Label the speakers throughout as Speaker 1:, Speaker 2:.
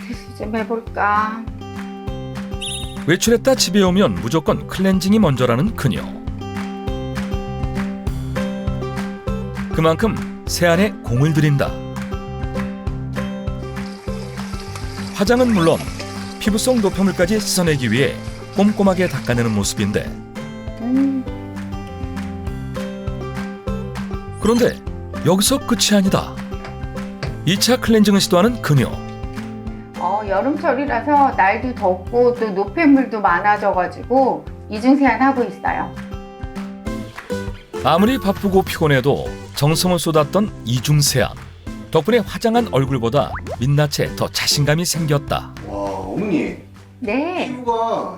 Speaker 1: 세수 좀 해볼까?
Speaker 2: 외출했다 집에 오면 무조건 클렌징이 먼저라는 그녀. 그만큼 세안에 공을 들인다. 화장은 물론 피부 속 노폐물까지 씻어내기 위해 꼼꼼하게 닦아내는 모습인데, 그런데 여기서 끝이 아니다. 2차 클렌징을 시도하는 그녀.
Speaker 1: 여름철이라서 날도 덥고 또 노폐물도 많아져가지고 이중세안 하고 있어요.
Speaker 2: 아무리 바쁘고 피곤해도 정성을 쏟았던 이중세안. 덕분에 화장한 얼굴보다 민낯에 더 자신감이 생겼다.
Speaker 3: 와, 어머니
Speaker 1: 네.
Speaker 3: 피부가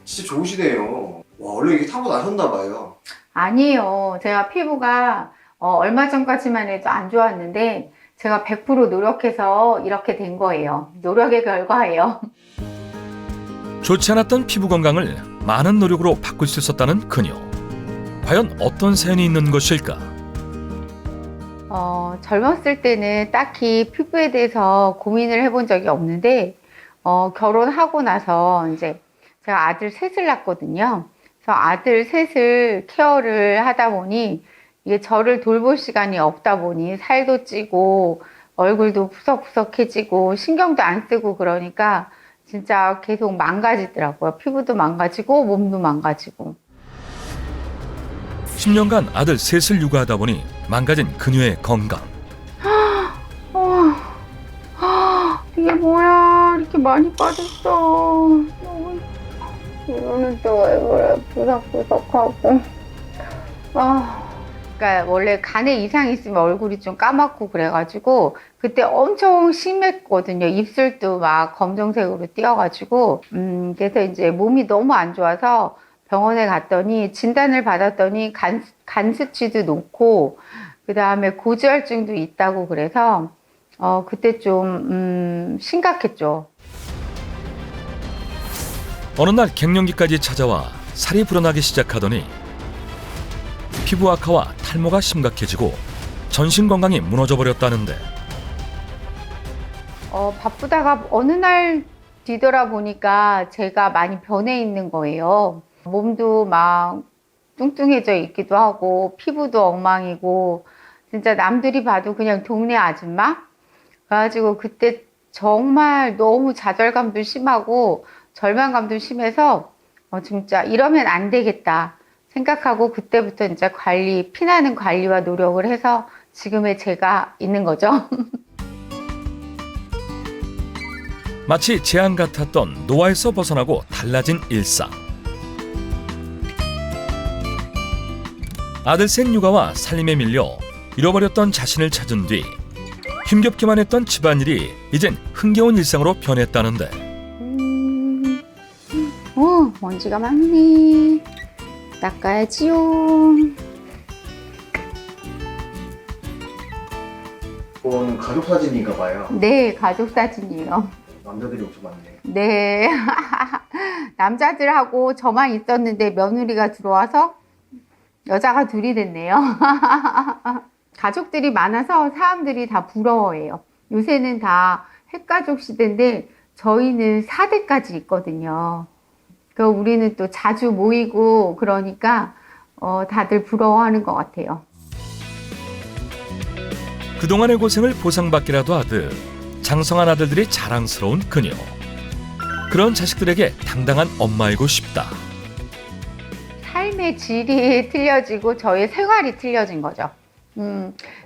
Speaker 3: 진짜 좋으시네요. 와, 원래 이게 타고나셨나 봐요.
Speaker 1: 아니에요. 제가 피부가 얼마 전까지만 해도 안 좋았는데 제가 100% 노력해서 이렇게 된 거예요. 노력의 결과예요.
Speaker 2: 좋지 않았던 피부 건강을 많은 노력으로 바꿀 수 있었다는 그녀. 과연 어떤 사연이 있는 것일까?
Speaker 1: 젊었을 때는 딱히 피부에 대해서 고민을 해본 적이 없는데 결혼하고 나서 이제 제가 아들 셋을 낳았거든요. 그래서 아들 셋을 케어를 하다 보니 이게 저를 돌볼 시간이 없다 보니 살도 찌고 얼굴도 푸석푸석해지고 신경도 안 쓰고 그러니까 진짜 계속 망가지더라고요. 피부도 망가지고 몸도 망가지고.
Speaker 2: 10년간 아들 셋을 육아하다 보니 망가진 그녀의 건강.
Speaker 1: 이게 뭐야, 이렇게 많이 빠졌어. 이거는 또 왜 그래, 부석부석하고. 그러니까 원래 간에 이상이 있으면 얼굴이 좀 까맣고 그래가지고 그때 엄청 심했거든요. 입술도 막 검정색으로 띄어가지고 그래서 이제 몸이 너무 안 좋아서 병원에 갔더니 진단을 받았더니 간 수치도 높고 그 다음에 고지혈증도 있다고 그래서 그때 좀 심각했죠.
Speaker 2: 어느 날 갱년기까지 찾아와 살이 불어나기 시작하더니 피부 악화와 탈모가 심각해지고 전신 건강이 무너져 버렸다는데,
Speaker 1: 바쁘다가 어느 날 뒤돌아보니까 제가 많이 변해 있는 거예요. 몸도 막 뚱뚱해져 있기도 하고 피부도 엉망이고 진짜 남들이 봐도 그냥 동네 아줌마? 그래가지고 그때 정말 너무 좌절감도 심하고 절망감도 심해서 진짜 이러면 안 되겠다 생각하고 그때부터 이제 피나는 관리와 노력을 해서 지금의 제가 있는 거죠.
Speaker 2: 마치 재앙 같았던 노화에서 벗어나고 달라진 일상. 아들 셋 육아와 살림에 밀려 잃어버렸던 자신을 찾은 뒤 힘겹기만 했던 집안일이 이젠 흥겨운 일상으로 변했다는데,
Speaker 1: 먼지가 많네. 닦아야지요.
Speaker 3: 이거는 가족 사진인가 봐요.
Speaker 1: 네, 가족 사진이에요.
Speaker 3: 남자들이 엄청 많네요.
Speaker 1: 네. 남자들하고 저만 있었는데 며느리가 들어와서 여자가 둘이 됐네요. 가족들이 많아서 사람들이 다 부러워해요. 요새는 다 핵가족 시대인데 저희는 4대까지 있거든요. 우리는 또 자주 모이고 그러니까 다들 부러워하는 것 같아요.
Speaker 2: 그동안의 고생을 보상받기라도 하듯 장성한 아들들이 자랑스러운 그녀. 그런 자식들에게 당당한 엄마이고 싶다.
Speaker 1: 삶의 질이 틀려지고 저의 생활이 틀려진 거죠.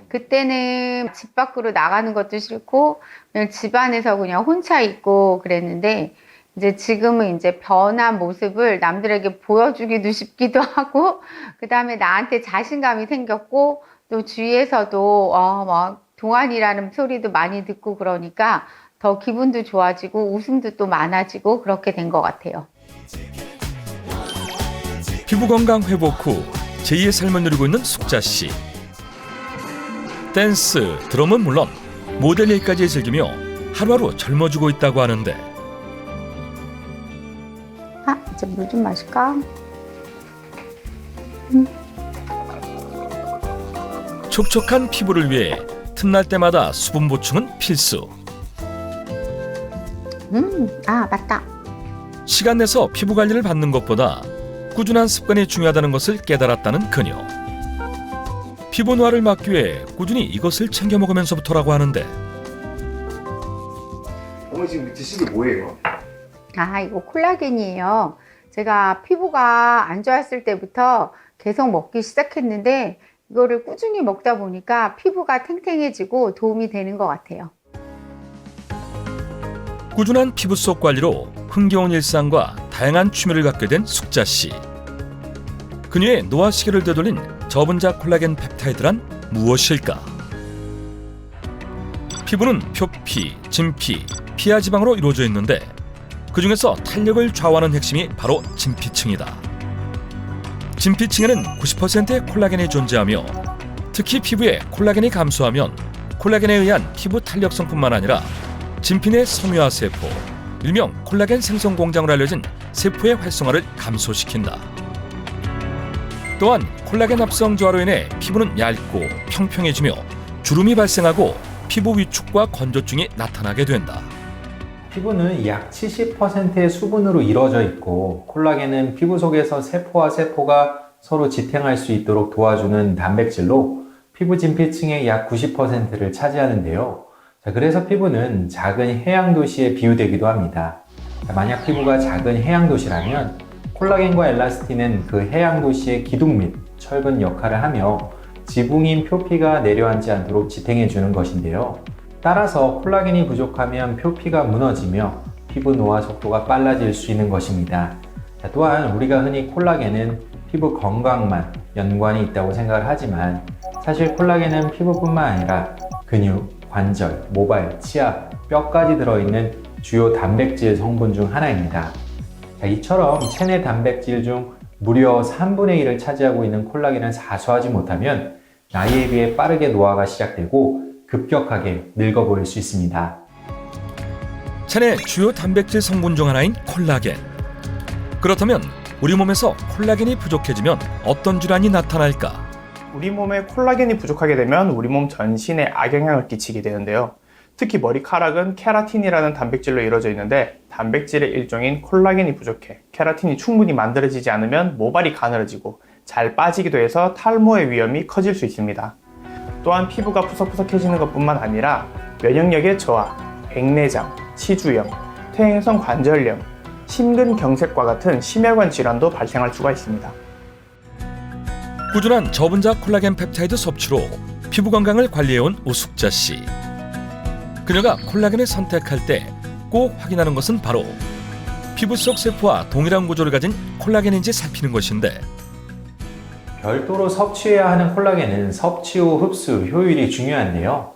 Speaker 1: 그때는 집 밖으로 나가는 것도 싫고 그냥 집 안에서 그냥 혼자 있고 그랬는데 이제 지금은 이제 변한 모습을 남들에게 보여주기도 싶기도 하고 그 다음에 나한테 자신감이 생겼고 또 주위에서도 막 동안이라는 소리도 많이 듣고 그러니까 더 기분도 좋아지고 웃음도 또 많아지고 그렇게 된 것 같아요.
Speaker 2: 피부 건강 회복 후 제2의 삶을 누리고 있는 숙자 씨. 댄스, 드럼은 물론 모델 일까지 즐기며 하루하루 젊어지고 있다고 하는데,
Speaker 1: 이제 물 좀 마실까?
Speaker 2: 촉촉한 피부를 위해 틈날 때마다 수분 보충은 필수.
Speaker 1: 아, 맞다.
Speaker 2: 시간 내서 피부 관리를 받는 것보다 꾸준한 습관이 중요하다는 것을 깨달았다는 그녀. 피부 노화를 막기 위해 꾸준히 이것을 챙겨 먹으면서부터라고 하는데
Speaker 3: 어머니 지금 드신 게 뭐예요?
Speaker 1: 아, 이거 콜라겐이에요. 제가 피부가 안 좋았을 때부터 계속 먹기 시작했는데 이거를 꾸준히 먹다 보니까 피부가 탱탱해지고 도움이 되는 것 같아요.
Speaker 2: 꾸준한 피부 속 관리로 흥겨운 일상과 다양한 취미를 갖게 된 숙자 씨. 그녀의 노화 시계를 되돌린 저분자 콜라겐 펩타이드란 무엇일까? 피부는 표피, 진피, 피하 지방으로 이루어져 있는데 그중에서 탄력을 좌우하는 핵심이 바로 진피층이다. 진피층에는 90%의 콜라겐이 존재하며 특히 피부에 콜라겐이 감소하면 콜라겐에 의한 피부 탄력성뿐만 아니라 진피 내 섬유화 세포, 일명 콜라겐 생성 공장으로 알려진 세포의 활성화를 감소시킨다. 또한 콜라겐 합성 저하로 인해 피부는 얇고 평평해지며 주름이 발생하고 피부 위축과 건조증이 나타나게 된다.
Speaker 4: 피부는 약 70%의 수분으로 이루어져 있고 콜라겐은 피부 속에서 세포와 세포가 서로 지탱할 수 있도록 도와주는 단백질로 피부 진피층의 약 90%를 차지하는데요. 그래서 피부는 작은 해양 도시에 비유되기도 합니다. 만약 피부가 작은 해양 도시라면 콜라겐과 엘라스틴은 그 해양 도시의 기둥 및 철근 역할을 하며 지붕인 표피가 내려앉지 않도록 지탱해 주는 것인데요. 따라서 콜라겐이 부족하면 표피가 무너지며 피부 노화 속도가 빨라질 수 있는 것입니다. 또한 우리가 흔히 콜라겐은 피부 건강만 연관이 있다고 생각을 하지만 사실 콜라겐은 피부뿐만 아니라 근육, 관절, 모발, 치아, 뼈까지 들어있는 주요 단백질 성분 중 하나입니다. 이처럼 체내 단백질 중 무려 3분의 1을 차지하고 있는 콜라겐을 사수하지 못하면 나이에 비해 빠르게 노화가 시작되고 급격하게 늙어 보일 수 있습니다.
Speaker 2: 체내 주요 단백질 성분 중 하나인 콜라겐. 그렇다면 우리 몸에서 콜라겐이 부족해지면 어떤 질환이 나타날까?
Speaker 5: 우리 몸에 콜라겐이 부족하게 되면 우리 몸 전신에 악영향을 끼치게 되는데요. 특히 머리카락은 케라틴이라는 단백질로 이루어져 있는데 단백질의 일종인 콜라겐이 부족해 케라틴이 충분히 만들어지지 않으면 모발이 가늘어지고 잘 빠지기도 해서 탈모의 위험이 커질 수 있습니다. 또한 피부가 푸석푸석해지는 것뿐만 아니라 면역력의 저하, 백내장, 치주염, 퇴행성 관절염, 심근경색과 같은 심혈관 질환도 발생할 수가 있습니다.
Speaker 2: 꾸준한 저분자 콜라겐 펩타이드 섭취로 피부 건강을 관리해온 우숙자 씨. 그녀가 콜라겐을 선택할 때 꼭 확인하는 것은 바로 피부 속 세포와 동일한 구조를 가진 콜라겐인지 살피는 것인데
Speaker 4: 별도로 섭취해야 하는 콜라겐은 섭취 후 흡수 효율이 중요한데요.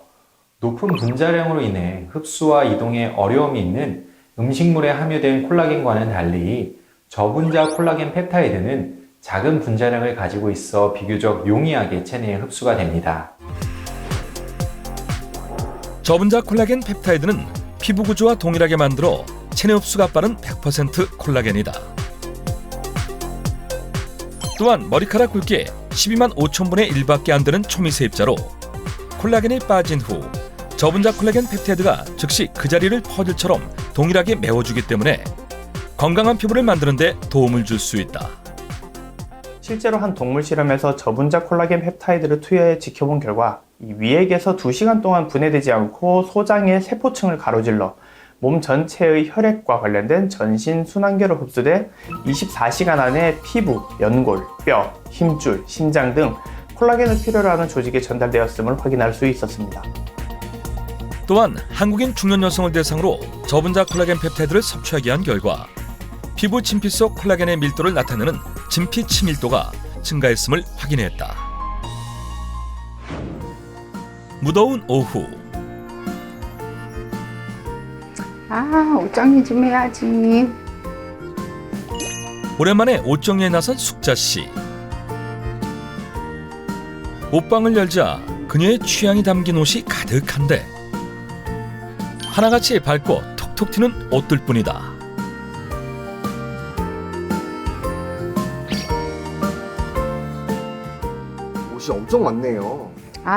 Speaker 4: 높은 분자량으로 인해 흡수와 이동에 어려움이 있는 음식물에 함유된 콜라겐과는 달리 저분자 콜라겐 펩타이드는 작은 분자량을 가지고 있어 비교적 용이하게 체내에 흡수가 됩니다.
Speaker 2: 저분자 콜라겐 펩타이드는 피부 구조와 동일하게 만들어 체내 흡수가 빠른 100% 콜라겐이다. 또한 머리카락 굵기에 12만 5천분의 1밖에 안 되는 초미세입자로 콜라겐이 빠진 후 저분자 콜라겐 펩타이드가 즉시 그 자리를 퍼즐처럼 동일하게 메워주기 때문에 건강한 피부를 만드는 데 도움을 줄 수 있다.
Speaker 5: 실제로 한 동물 실험에서 저분자 콜라겐 펩타이드를 투여해 지켜본 결과 이 위액에서 2시간 동안 분해되지 않고 소장의 세포층을 가로질러 몸 전체의 혈액과 관련된 전신 순환계로 흡수돼 24시간 안에 피부, 연골, 뼈, 힘줄, 심장 등 콜라겐을 필요로 하는 조직에 전달되었음을 확인할 수 있었습니다.
Speaker 2: 또한 한국인 중년 여성을 대상으로 저분자 콜라겐 펩타이드를 섭취하게 한 결과 피부 진피 속 콜라겐의 밀도를 나타내는 진피 치밀도가 증가했음을 확인했다. 무더운 오후
Speaker 1: 옷 정리 좀 해야지.
Speaker 2: 오랜만에 옷 정리에 나선 숙자 씨. 옷방을 열자 그녀의 취향이 담긴 옷이 가득한데 하나같이 밝고 톡톡 튀는 옷들 뿐이다.
Speaker 3: 옷이 엄청 많네요.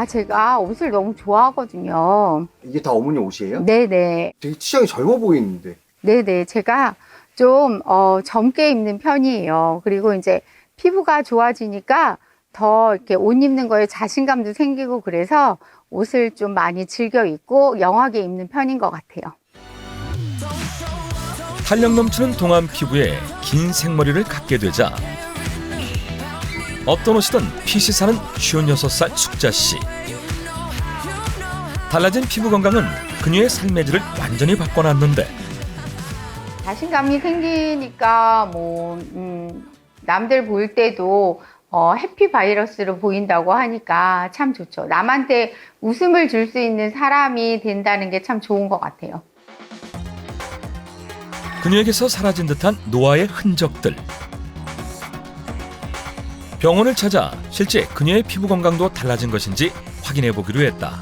Speaker 1: 제가 옷을 너무 좋아하거든요.
Speaker 3: 이게 다 어머니 옷이에요?
Speaker 1: 네네.
Speaker 3: 되게 취향이 젊어 보이는데.
Speaker 1: 네네. 제가 좀, 젊게 입는 편이에요. 그리고 이제 피부가 좋아지니까 더 이렇게 옷 입는 거에 자신감도 생기고 그래서 옷을 좀 많이 즐겨 입고 영하게 입는 편인 것 같아요.
Speaker 2: 탄력 넘치는 동안 피부에 긴 생머리를 갖게 되자 없던 옷이던 핏이 사는 56살 숙자씨. 달라진 피부 건강은 그녀의 삶의 질을 완전히 바꿔놨는데
Speaker 1: 자신감이 생기니까 남들 볼 때도 해피 바이러스로 보인다고 하니까 참 좋죠. 남한테 웃음을 줄 수 있는 사람이 된다는 게 참 좋은 것 같아요.
Speaker 2: 그녀에게서 사라진 듯한 노화의 흔적들. 병원을 찾아 실제 그녀의 피부 건강도 달라진 것인지 확인해 보기로 했다.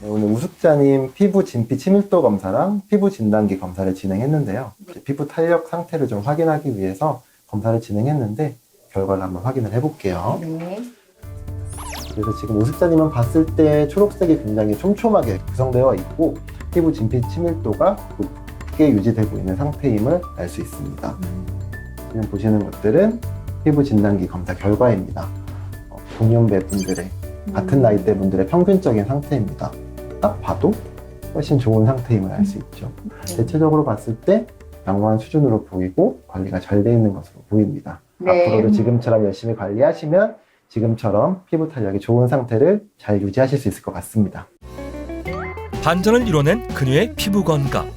Speaker 6: 네, 오늘 우숙자님 피부 진피 치밀도 검사랑 피부 진단기 검사를 진행했는데요. 피부 탄력 상태를 좀 확인하기 위해서 검사를 진행했는데 결과를 한번 확인을 해볼게요.
Speaker 1: 네.
Speaker 6: 그래서 지금 우숙자님은 봤을 때 초록색이 굉장히 촘촘하게 구성되어 있고 피부 진피 치밀도가 높게 유지되고 있는 상태임을 알 수 있습니다. 지금 보시는 것들은 피부 진단기 검사 결과입니다. 동년배 분들의 같은 나이대 분들의 평균적인 상태입니다. 딱 봐도 훨씬 좋은 상태임을 알 수 있죠. 대체적으로 봤을 때 양호한 수준으로 보이고 관리가 잘 돼 있는 것으로 보입니다.
Speaker 1: 네.
Speaker 6: 앞으로도 지금처럼 열심히 관리하시면 지금처럼 피부 탄력이 좋은 상태를 잘 유지하실 수 있을 것 같습니다.
Speaker 2: 반전을 이뤄낸 그녀의 피부 건강.